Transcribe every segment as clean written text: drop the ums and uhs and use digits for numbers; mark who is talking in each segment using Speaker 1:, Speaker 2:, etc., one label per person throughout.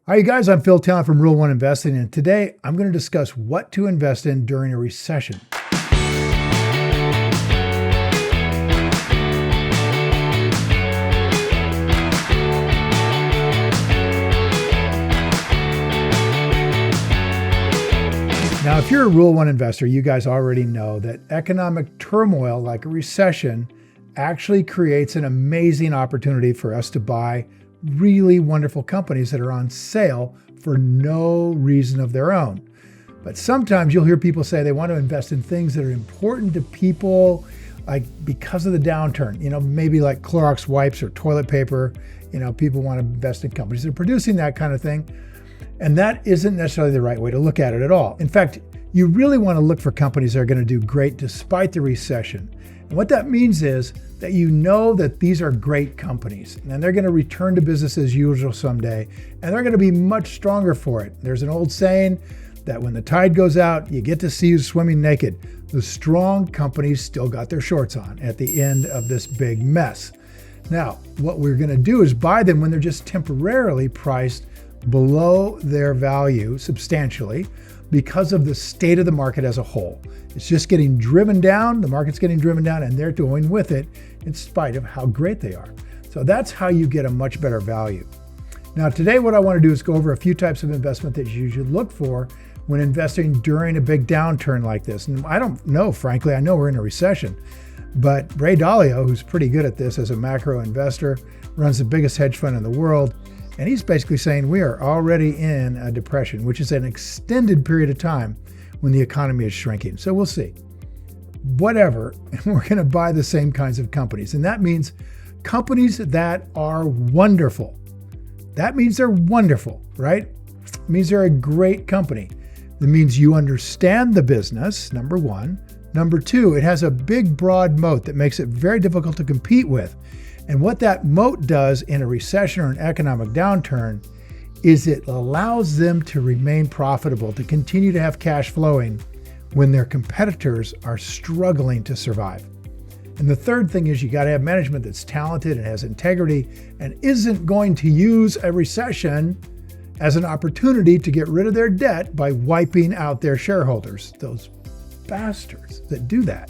Speaker 1: Hi, you guys. I'm Phil Town from Rule One Investing, and today I'm going to discuss what to invest in during a recession. Now, if you're a Rule One investor, you guys already know that economic turmoil like a recession actually creates an amazing opportunity for us to buy really wonderful companies that are on sale for no reason of their own. But sometimes you'll hear people say they want to invest in things that are important to people, like because of the downturn, maybe like Clorox wipes or toilet paper. People want to invest in companies that are producing that kind of thing. And that isn't necessarily the right way to look at it at all. In fact, you really want to look for companies that are going to do great despite the recession. And what that means is that you know that these are great companies and they're going to return to business as usual someday, and they're going to be much stronger for it. There's an old saying that when the tide goes out, you get to see who's swimming naked. The strong companies still got their shorts on at the end of this big mess. Now, what we're going to do is buy them when they're just temporarily priced below their value substantially because of the state of the market as a whole. It's just getting driven down, the market's getting driven down, and they're going with it in spite of how great they are. So that's how you get a much better value. Now today what I want to do is go over a few types of investment that you should look for when investing during a big downturn like this. And I don't know, frankly, I know we're in a recession, but Ray Dalio, who's pretty good at this as a macro investor, runs the biggest hedge fund in the world. And he's basically saying we are already in a depression, which is an extended period of time when the economy is shrinking. So we'll see. Whatever, we're going to buy the same kinds of companies. And that means companies that are wonderful. That means they're wonderful, right? It means they're a great company. That means you understand the business, number one. Number two, it has a big, broad moat that makes it very difficult to compete with. And what that moat does in a recession or an economic downturn is it allows them to remain profitable, to continue to have cash flowing when their competitors are struggling to survive. And the third thing is you got to have management that's talented and has integrity and isn't going to use a recession as an opportunity to get rid of their debt by wiping out their shareholders, those bastards that do that.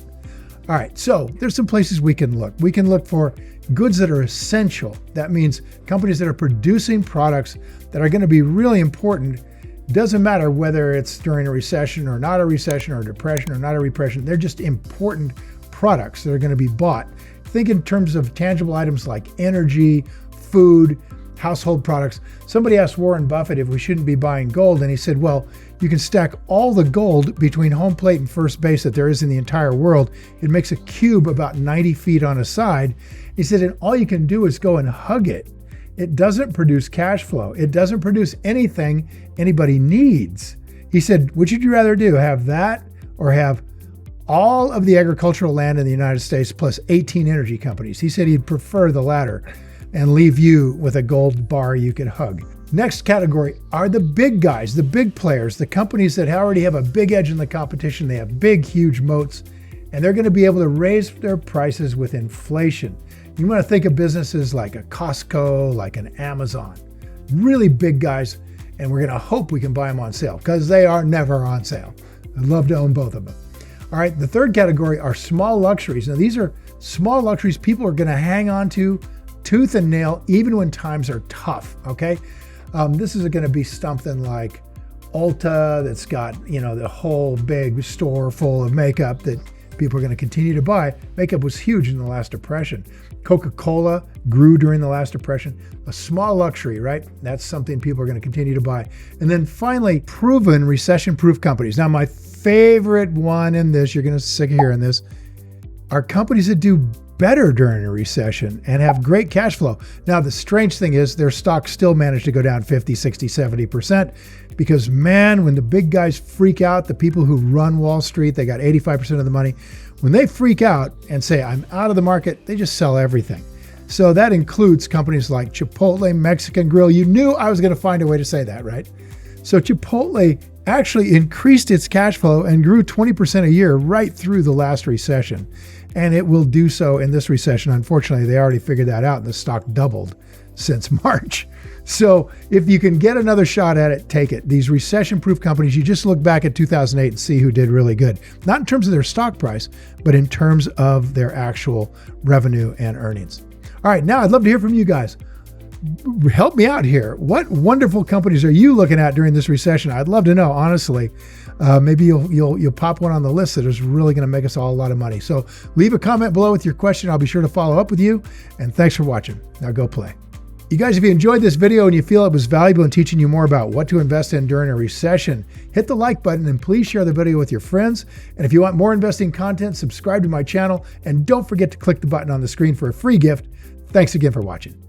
Speaker 1: All right, so there's some places we can look. We can look for goods that are essential. That means companies that are producing products that are going to be really important. Doesn't matter whether it's during a recession or not a recession or a depression or not a repression. They're just important products that are going to be bought. Think in terms of tangible items like energy, food, household products. Somebody asked Warren Buffett if we shouldn't be buying gold, and he said, well, you can stack all the gold between home plate and first base that there is in the entire world. It makes a cube about 90 feet on a side. He said, and all you can do is go and hug it. It doesn't produce cash flow. It doesn't produce anything anybody needs. He said, which would you rather do, have that or have all of the agricultural land in the United States plus 18 energy companies? He said he'd prefer the latter and leave you with a gold bar you could hug. Next category are the big guys, the big players, the companies that already have a big edge in the competition. They have big, huge moats, and they're going to be able to raise their prices with inflation. You want to think of businesses like a Costco, like an Amazon, really big guys, and we're going to hope we can buy them on sale because they are never on sale. I'd love to own both of them. All right, the third category are small luxuries. Now, these are small luxuries people are going to hang on to tooth and nail even when times are tough, okay? This is going to be something like Ulta that's got, the whole big store full of makeup that people are going to continue to buy. Makeup was huge in the last depression. Coca-Cola grew during the last depression. A small luxury, right? That's something people are going to continue to buy. And then finally, proven recession-proof companies. Now, my favorite one in this, you're going to sick of hearing this, are companies that do better during a recession and have great cash flow. Now, the strange thing is their stocks still manage to go down 50, 60, 70% because, man, when the big guys freak out, the people who run Wall Street, they got 85% of the money. When they freak out and say, I'm out of the market, they just sell everything. So that includes companies like Chipotle, Mexican Grill. You knew I was going to find a way to say that, right? So Chipotle actually increased its cash flow and grew 20% a year right through the last recession. And it will do so in this recession. Unfortunately, they already figured that out and the stock doubled since March. So if you can get another shot at it, take it. These recession-proof companies, you just look back at 2008 and see who did really good. Not in terms of their stock price, but in terms of their actual revenue and earnings. All right, now I'd love to hear from you guys. Help me out here. What wonderful companies are you looking at during this recession? I'd love to know, honestly. Maybe you'll pop one on the list that is really going to make us all a lot of money. So leave a comment below with your question. I'll be sure to follow up with you. And thanks for watching. Now go play. You guys, if you enjoyed this video and you feel it was valuable in teaching you more about what to invest in during a recession, hit the like button and please share the video with your friends. And if you want more investing content, subscribe to my channel and don't forget to click the button on the screen for a free gift. Thanks again for watching.